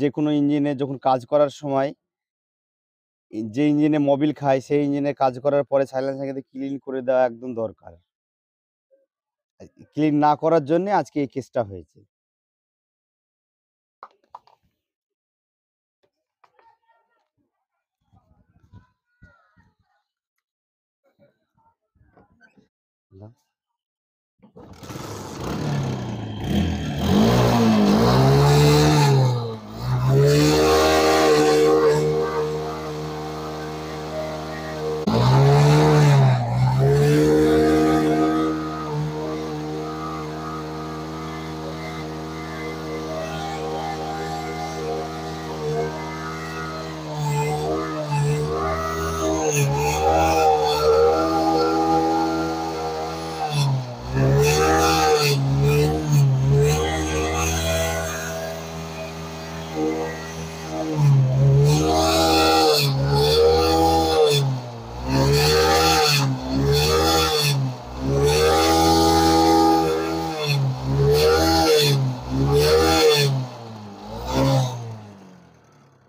যে কোনো ইঞ্জিনে যখন কাজ করার সময় যে ইঞ্জিনে মোবিল খায় সেই ইঞ্জিনে কাজ করার পরে সাইলেন্সার কিন্তু ক্লিন করে দেওয়া একদম দরকার। ক্লিন না করার জন্যে আজকে এই কেসটা হয়েছে। বুঝলাম।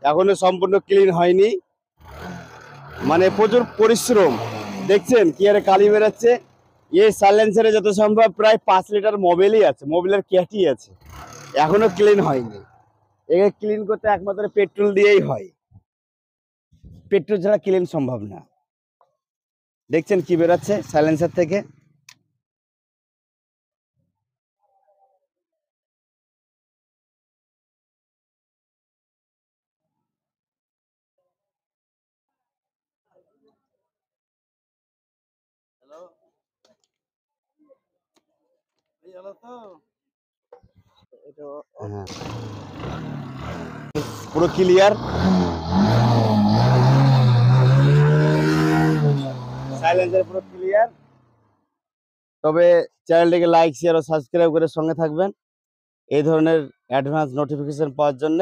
এখনো সম্পূর্ণ ক্লিন হয়নি, মানে প্রচুর পরিশ্রম। দেখছেন কি আরে কালি বেরাচ্ছে। এই সাইলেন্সারে যত সম্ভব প্রায় 5 লিটার মোবিলই আছে, মোবিলের ক্যাটই আছে, এখনো ক্লিন হয়নি। একে ক্লিন করতে একমাত্র পেট্রোল দিয়েই হয়, পেট্রোল ছাড়া ক্লিন সম্ভব না। দেখছেন কি বেরাচ্ছে সাইলেন্সার থেকে। হ্যাঁ, পুরো ক্লিয়ার, সাইলেন্সার পুরো ক্লিয়ার। তবে চ্যানেলটিকে লাইক শেয়ার ও সাবস্ক্রাইব করে সঙ্গে থাকবেন এই ধরনের অ্যাডভান্স নোটিফিকেশন পাওয়ার জন্য।